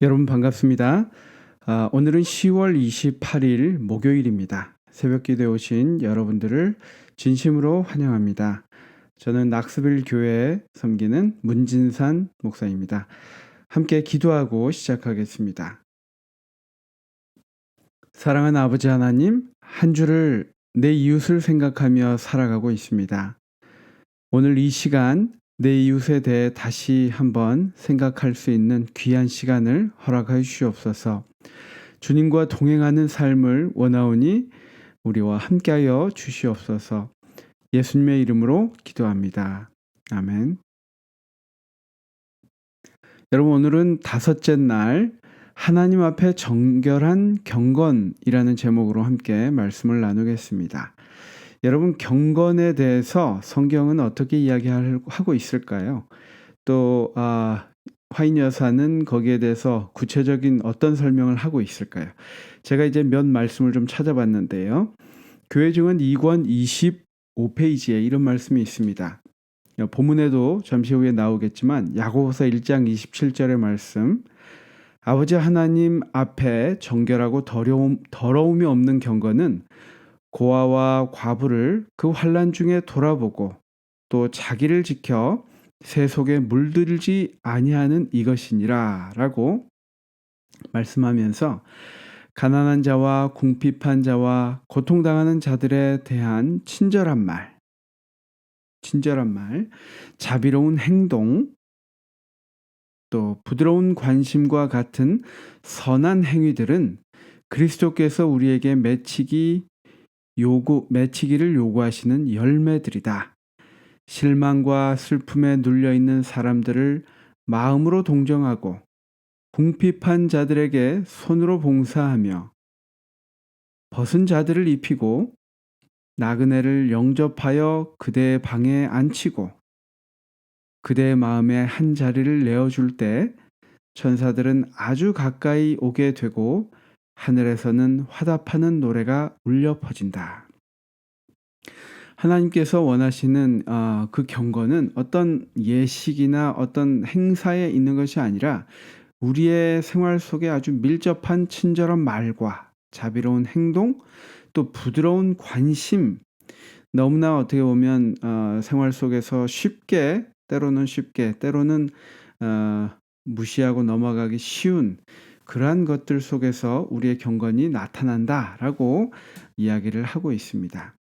여러분 반갑습니다. 오늘은 10월 28일 목요일입니다. 새벽 기도에 오신 여러분들을 진심으로 환영합니다. 저는 낙스빌 교회에 섬기는 문진산 목사입니다. 함께 기도하고 시작하겠습니다. 사랑하는 아버지 하나님, 한 주를 내 이웃을 생각하며 살아가고 있습니다. 오늘 이 시간 내 이웃에 대해 다시 한번 생각할 수 있는 귀한 시간을 허락하여 주시옵소서. 주님과 동행하는 삶을 원하오니 우리와 함께하여 주시옵소서. 예수님의 이름으로 기도합니다. 아멘. 여러분, 오늘은 다섯째 날 하나님 앞에 정결한 경건이라는 제목으로 함께 말씀을 나누겠습니다. 여러분, 경건에 대해서 성경은 어떻게 이야기하고 있을까요? 또 화인 여사는 거기에 대해서 구체적인 어떤 설명을 하고 있을까요? 제가 이제 몇 말씀을 좀 찾아봤는데요. 교회 증언 2권 25페이지에 이런 말씀이 있습니다. 본문에도 잠시 후에 나오겠지만 야고보서 1장 27절의 말씀, 아버지 하나님 앞에 정결하고 더러움이 없는 경건은 고아와 과부를 그 환난 중에 돌아보고 또 자기를 지켜 새 속에 물들지 아니하는 이것이니라 라고 말씀하면서 가난한 자와 궁핍한 자와 고통당하는 자들에 대한 친절한 말, 자비로운 행동, 또 부드러운 관심과 같은 선한 행위들은 그리스도께서 우리에게 맺히기를 요구하시는 열매들이다. 실망과 슬픔에 눌려 있는 사람들을 마음으로 동정하고 궁핍한 자들에게 손으로 봉사하며 벗은 자들을 입히고 나그네를 영접하여 그대의 방에 앉히고 그대의 마음에 한 자리를 내어줄 때 천사들은 아주 가까이 오게 되고 하늘에서는 화답하는 노래가 울려 퍼진다. 하나님께서 원하시는 그 경건은 어떤 예식이나 어떤 행사에 있는 것이 아니라 우리의 생활 속에 아주 밀접한 친절한 말과 자비로운 행동, 또 부드러운 관심, 너무나 어떻게 보면 생활 속에서 때로는 무시하고 넘어가기 쉬운 그러한 것들 속에서 우리의 경건이 나타난다라고 이야기를 하고 있습니다.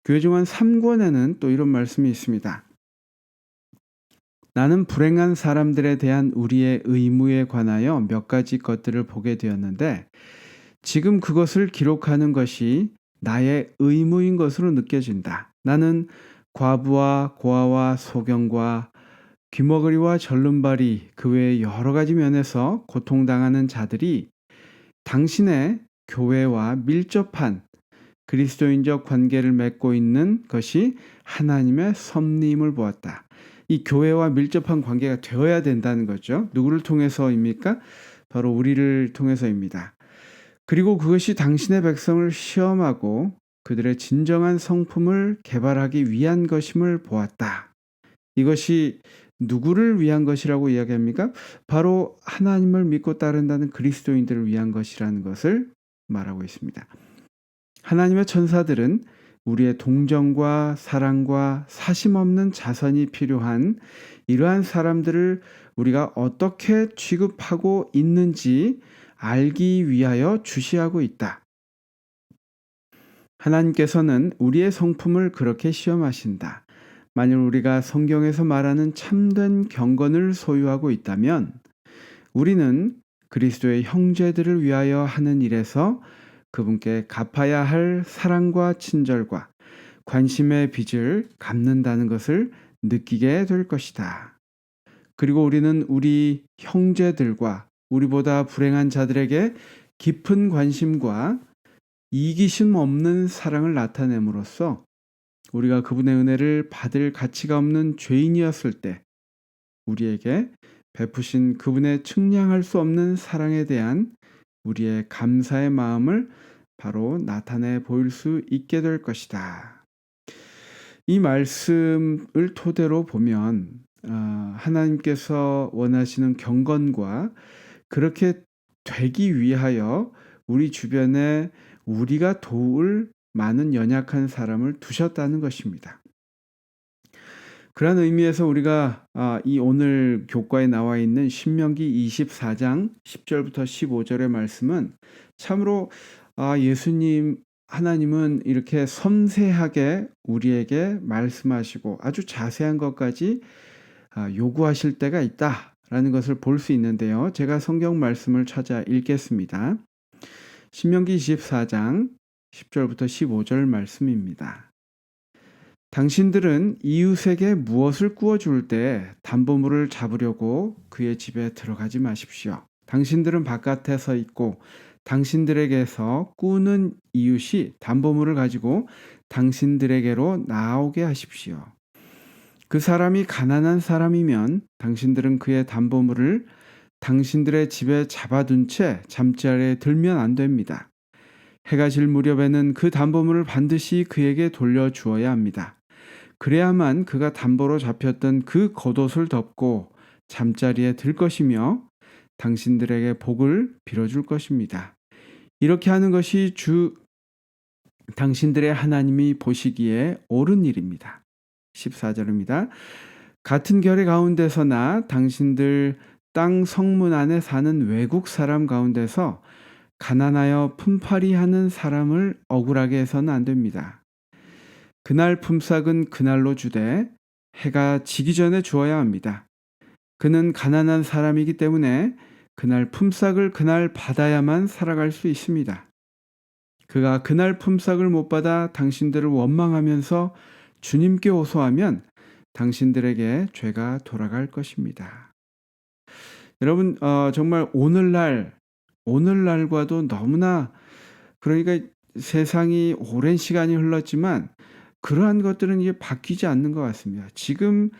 교회 증언 3권에는 또 이런 말씀이 있습니다. 나는 불행한 사람들에 대한 우리의 의무에 관하여 몇 가지 것들을 보게 되었는데 지금 그것을 기록하는 것이 나의 의무인 것으로 느껴진다. 나는 과부와 고아와 소경과 귀머거리와 절름발이 그 외 여러 가지 면에서 고통당하는 자들이 당신의 교회와 밀접한 그리스도인적 관계를 맺고 있는 것이 하나님의 섭리임을 보았다. 이 교회와 밀접한 관계가 되어야 된다는 거죠. 누구를 통해서입니까? 바로 우리를 통해서입니다. 그리고 그것이 당신의 백성을 시험하고 그들의 진정한 성품을 개발하기 위한 것임을 보았다. 이것이 누구를 위한 것이라고 이야기합니까? 바로 하나님을 믿고 따른다는 그리스도인들을 위한 것이라는 것을 말하고 있습니다. 하나님의 천사들은 우리의 동정과 사랑과 사심 없는 자선이 필요한 이러한 사람들을 우리가 어떻게 취급하고 있는지 알기 위하여 주시하고 있다. 하나님께서는 우리의 성품을 그렇게 시험하신다. 만일 우리가 성경에서 말하는 참된 경건을 소유하고 있다면 우리는 그리스도의 형제들을 위하여 하는 일에서 그분께 갚아야 할 사랑과 친절과 관심의 빚을 갚는다는 것을 느끼게 될 것이다. 그리고 우리는 우리 형제들과 우리보다 불행한 자들에게 깊은 관심과 이기심 없는 사랑을 나타냄으로써 우리가 그분의 은혜를 받을 가치가 없는 죄인이었을 때 우리에게 베푸신 그분의 측량할 수 없는 사랑에 대한 우리의 감사의 마음을 바로 나타내 보일 수 있게 될 것이다. 이 말씀을 토대로 보면 하나님께서 원하시는 경건과 그렇게 되기 위하여 우리 주변에 우리가 도울 많은 연약한 사람을 두셨다는 것입니다. 그런 의미에서 우리가 이 오늘 교과에 나와 있는 신명기 24장 10절부터 15절의 말씀은 참으로 예수님 하나님은 이렇게 섬세하게 우리에게 말씀하시고 아주 자세한 것까지 요구하실 때가 있다라는 것을 볼 수 있는데요. 제가 성경 말씀을 찾아 읽겠습니다. 신명기 24장 10절부터 15절 말씀입니다. 당신들은 이웃에게 무엇을 구워줄 때 담보물을 잡으려고 그의 집에 들어가지 마십시오. 당신들은 바깥에 서 있고 당신들에게서 꾸는 이웃이 담보물을 가지고 당신들에게로 나오게 하십시오. 그 사람이 가난한 사람이면 당신들은 그의 담보물을 당신들의 집에 잡아둔 채 잠자리에 들면 안 됩니다. 해가 질 무렵에는 그 담보물을 반드시 그에게 돌려주어야 합니다. 그래야만 그가 담보로 잡혔던 그 겉옷을 덮고 잠자리에 들 것이며 당신들에게 복을 빌어줄 것입니다. 이렇게 하는 것이 당신들의 하나님이 보시기에 옳은 일입니다. 14절입니다. 같은 결의 가운데서나 당신들 땅 성문 안에 사는 외국 사람 가운데서 가난하여 품팔이 하는 사람을 억울하게 해서는 안 됩니다. 그날 품삯은 그날로 주되 해가 지기 전에 주어야 합니다. 그는 가난한 사람이기 때문에 그날 품삯을 그날 받아야만 살아갈 수 있습니다. 그가 그날 품삯을 못 받아 당신들을 원망하면서 주님께 호소하면 당신들에게 죄가 돌아갈 것입니다. 여러분, 정말 오늘날과도 너무나, 그러니까 세상이 오랜 시간이 흘렀지만 그러한 것들은 이제 바뀌지 않는 것 같습니다. 지금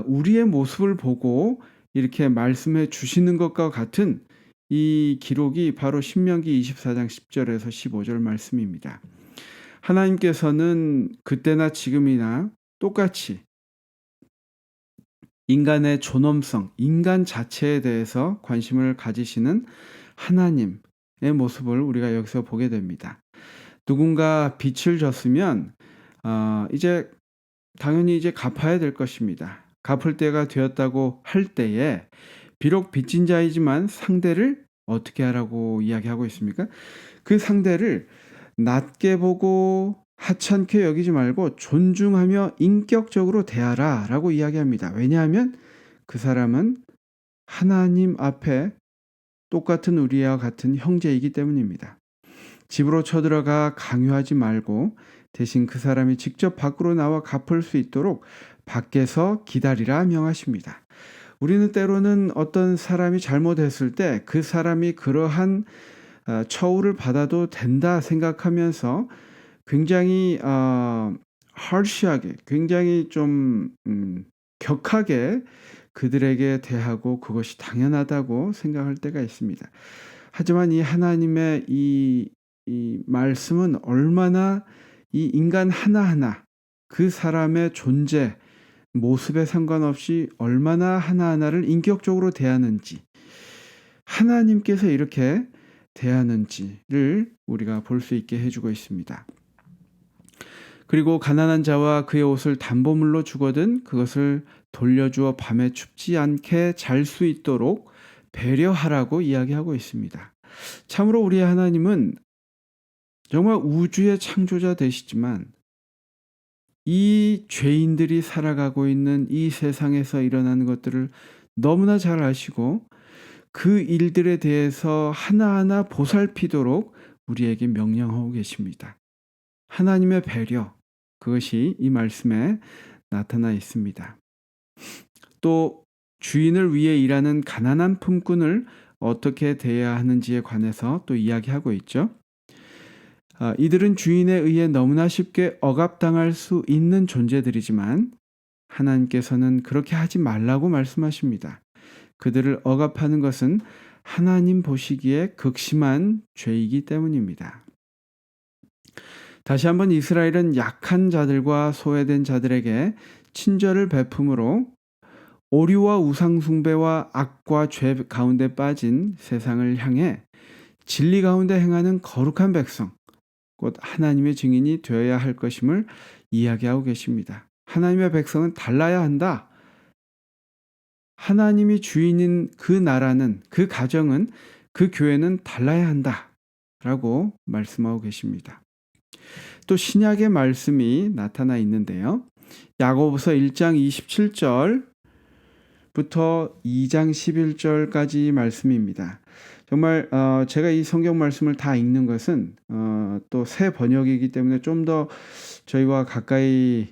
우리의 모습을 보고 이렇게 말씀해 주시는 것과 같은 이 기록이 바로 신명기 24장 10절에서 15절 말씀입니다. 하나님께서는 그때나 지금이나 똑같이 인간의 존엄성, 인간 자체에 대해서 관심을 가지시는 하나님의 모습을 우리가 여기서 보게 됩니다. 누군가 빚을 졌으면 이제 당연히 이제 갚아야 될 것입니다. 갚을 때가 되었다고 할 때에 비록 빚진 자이지만 상대를 어떻게 하라고 이야기하고 있습니까? 그 상대를 낮게 보고 하찮게 여기지 말고 존중하며 인격적으로 대하라 라고 이야기합니다. 왜냐하면 그 사람은 하나님 앞에 똑같은 우리와 같은 형제이기 때문입니다. 집으로 쳐들어가 강요하지 말고 대신 그 사람이 직접 밖으로 나와 갚을 수 있도록 밖에서 기다리라 명하십니다. 우리는 때로는 어떤 사람이 잘못했을 때 그 사람이 그러한 처우를 받아도 된다 생각하면서 굉장히 harsh하게, 굉장히 좀 격하게 그들에게 대하고 그것이 당연하다고 생각할 때가 있습니다. 하지만 이 하나님의 이 말씀은 얼마나 이 인간 하나하나 그 사람의 존재, 모습에 상관없이 얼마나 하나하나를 인격적으로 대하는지, 하나님께서 이렇게 대하는지를 우리가 볼 수 있게 해주고 있습니다. 그리고 가난한 자와 그의 옷을 담보물로 주거든 그것을 돌려주어 밤에 춥지 않게 잘 수 있도록 배려하라고 이야기하고 있습니다. 참으로 우리 하나님은 정말 우주의 창조자 되시지만 이 죄인들이 살아가고 있는 이 세상에서 일어나는 것들을 너무나 잘 아시고 그 일들에 대해서 하나하나 보살피도록 우리에게 명령하고 계십니다. 하나님의 배려, 그것이 이 말씀에 나타나 있습니다. 또 주인을 위해 일하는 가난한 품꾼을 어떻게 대해야 하는지에 관해서 또 이야기하고 있죠. 이들은 주인에 의해 너무나 쉽게 억압당할 수 있는 존재들이지만 하나님께서는 그렇게 하지 말라고 말씀하십니다. 그들을 억압하는 것은 하나님 보시기에 극심한 죄이기 때문입니다. 다시 한번 이스라엘은 약한 자들과 소외된 자들에게 친절을 베품으로 오류와 우상숭배와 악과 죄 가운데 빠진 세상을 향해 진리 가운데 행하는 거룩한 백성, 곧 하나님의 증인이 되어야 할 것임을 이야기하고 계십니다. 하나님의 백성은 달라야 한다. 하나님이 주인인 그 나라는, 그 가정은, 그 교회는 달라야 한다. 라고 말씀하고 계십니다. 또 신약의 말씀이 나타나 있는데요. 야고보서 1장 27절부터 2장 11절까지 말씀입니다. 정말 제가 이 성경 말씀을 다 읽는 것은 또 새 번역이기 때문에 좀 더 저희와 가까이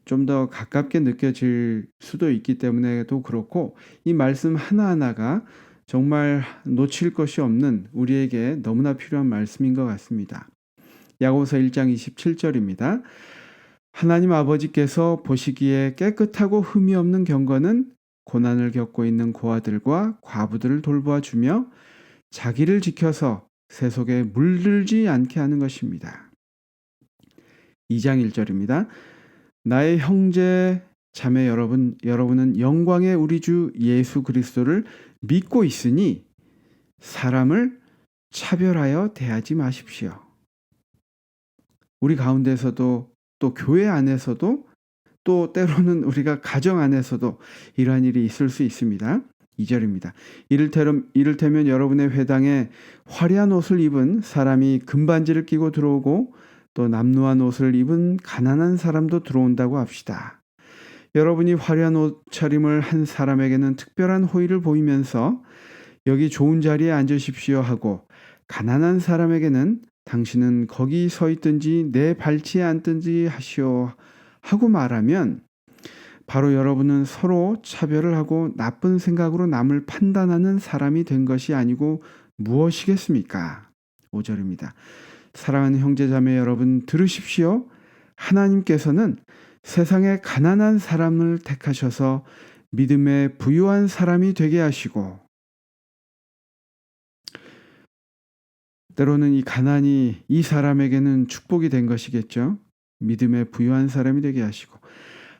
좀 더 가깝게 느껴질 수도 있기 때문에도 그렇고, 이 말씀 하나하나가 정말 놓칠 것이 없는 우리에게 너무나 필요한 말씀인 것 같습니다. 야고보서 1장 27절입니다. 하나님 아버지께서 보시기에 깨끗하고 흠이 없는 경건은 고난을 겪고 있는 고아들과 과부들을 돌보아 주며 자기를 지켜서 세속에 물들지 않게 하는 것입니다. 2장 1절입니다. 나의 형제 자매 여러분은 영광의 우리 주 예수 그리스도를 믿고 있으니 사람을 차별하여 대하지 마십시오. 우리 가운데서도, 또 교회 안에서도, 또 때로는 우리가 가정 안에서도 이러한 일이 있을 수 있습니다. 2절입니다. 이를테면 여러분의 회당에 화려한 옷을 입은 사람이 금반지를 끼고 들어오고 또 남루한 옷을 입은 가난한 사람도 들어온다고 합시다. 여러분이 화려한 옷차림을 한 사람에게는 특별한 호의를 보이면서 여기 좋은 자리에 앉으십시오 하고, 가난한 사람에게는 당신은 거기 서 있든지 내 발치에 앉든지 하시오 하고 말하면 바로 여러분은 서로 차별을 하고 나쁜 생각으로 남을 판단하는 사람이 된 것이 아니고 무엇이겠습니까? 5절입니다. 사랑하는 형제자매 여러분, 들으십시오. 하나님께서는 세상에 가난한 사람을 택하셔서 믿음에 부유한 사람이 되게 하시고, 때로는 이 가난이 이 사람에게는 축복이 된 것이겠죠. 믿음에 부유한 사람이 되게 하시고,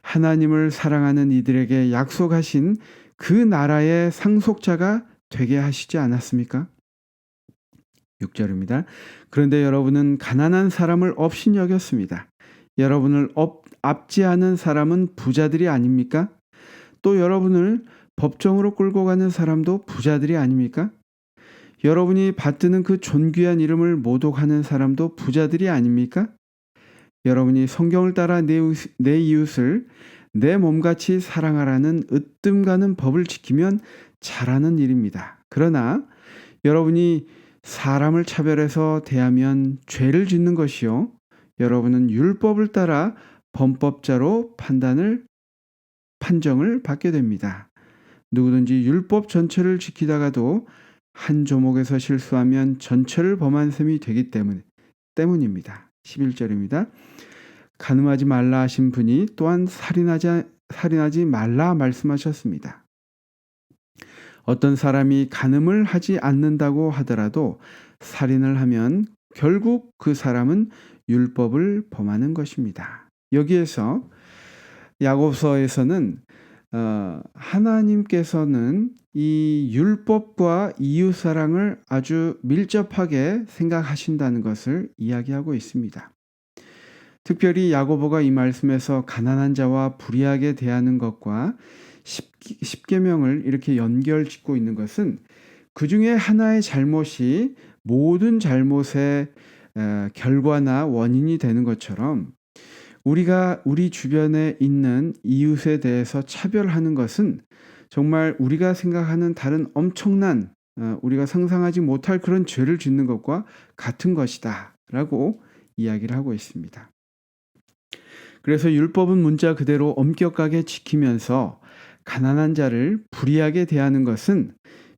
하나님을 사랑하는 이들에게 약속하신 그 나라의 상속자가 되게 하시지 않았습니까? 6절입니다. 그런데 여러분은 가난한 사람을 업신 여겼습니다. 여러분을 압제하는 사람은 부자들이 아닙니까? 또 여러분을 법정으로 끌고 가는 사람도 부자들이 아닙니까? 여러분이 받드는 그 존귀한 이름을 모독하는 사람도 부자들이 아닙니까? 여러분이 성경을 따라 내 이웃을 내 몸같이 사랑하라는 으뜸 가는 법을 지키면 잘하는 일입니다. 그러나 여러분이 사람을 차별해서 대하면 죄를 짓는 것이요, 여러분은 율법을 따라 범법자로 판정을 받게 됩니다. 누구든지 율법 전체를 지키다가도 한 조목에서 실수하면 전체를 범한 셈이 되기 때문입니다. 11절입니다. 간음하지 말라 하신 분이 또한 살인하지 말라 말씀하셨습니다. 어떤 사람이 간음을 하지 않는다고 하더라도 살인을 하면 결국 그 사람은 율법을 범하는 것입니다. 여기에서 야고보서에서는 하나님께서는 이 율법과 이웃사랑을 아주 밀접하게 생각하신다는 것을 이야기하고 있습니다. 특별히 야고보가 이 말씀에서 가난한 자와 불의하게 대하는 것과 십계명을 이렇게 연결짓고 있는 것은 그 중에 하나의 잘못이 모든 잘못의 결과나 원인이 되는 것처럼, 우리가 우리 주변에 있는 이웃에 대해서 차별하는 것은 정말 우리가 생각하는 다른 엄청난, 우리가 상상하지 못할 그런 죄를 짓는 것과 같은 것이다 라고 이야기를 하고 있습니다. 그래서 율법은 문자 그대로 엄격하게 지키면서 가난한 자를 불의하게 대하는 것은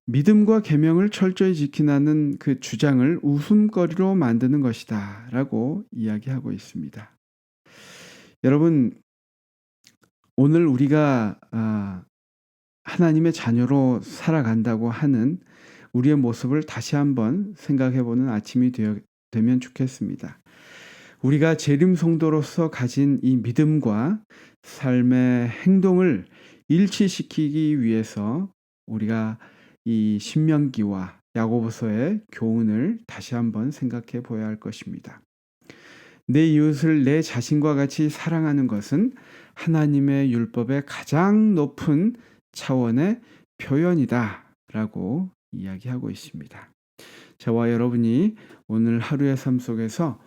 믿음과 계명을 철저히 지키라는 그 주장을 웃음거리로 만드는 것이다 라고 이야기하고 있습니다. 여러분, 오늘 우리가 하나님의 자녀로 살아간다고 하는 우리의 모습을 다시 한번 생각해보는 아침이 되면 좋겠습니다. 우리가 재림 성도로서 가진 이 믿음과 삶의 행동을 일치시키기 위해서 우리가 이 신명기와 야고보서의 교훈을 다시 한번 생각해 보아야 할 것입니다. 내 이웃을 내 자신과 같이 사랑하는 것은 하나님의 율법의 가장 높은 차원의 표현이다라고 이야기하고 있습니다. 저와 여러분이 오늘 하루의 삶 속에서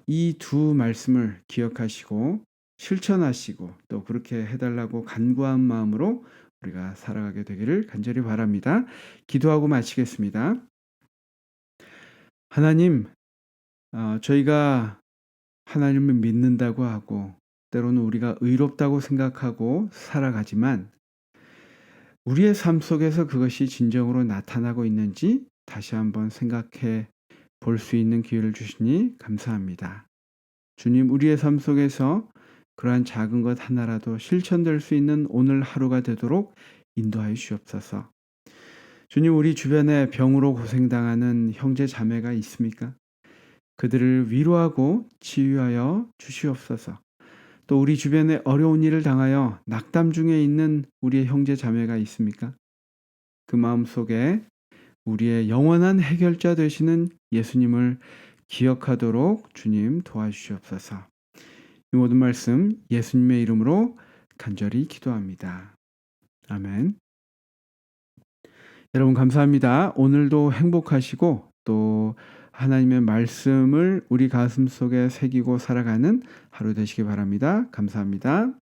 이 두 말씀을 기억하시고 실천하시고 또 그렇게 해달라고 간구한 마음으로 우리가 살아가게 되기를 간절히 바랍니다. 기도하고 마치겠습니다. 하나님, 저희가 하나님을 믿는다고 하고 때로는 우리가 의롭다고 생각하고 살아가지만 우리의 삶 속에서 그것이 진정으로 나타나고 있는지 다시 한번 생각해 볼 수 있는 기회를 주시니 감사합니다. 주님, 우리의 삶 속에서 그러한 작은 것 하나라도 실천될 수 있는 오늘 하루가 되도록 인도하여 주옵소서. 주님, 우리 주변에 병으로 고생당하는 형제 자매가 있습니까? 그들을 위로하고 치유하여 주시옵소서. 또 우리 주변에 어려운 일을 당하여 낙담 중에 있는 우리의 형제 자매가 있습니까? 그 마음 속에 우리의 영원한 해결자 되시는 예수님을 기억하도록 주님 도와주시옵소서. 이 모든 말씀 예수님의 이름으로 간절히 기도합니다. 아멘. 여러분 감사합니다. 오늘도 행복하시고 또 하나님의 말씀을 우리 가슴 속에 새기고 살아가는 하루 되시기 바랍니다. 감사합니다.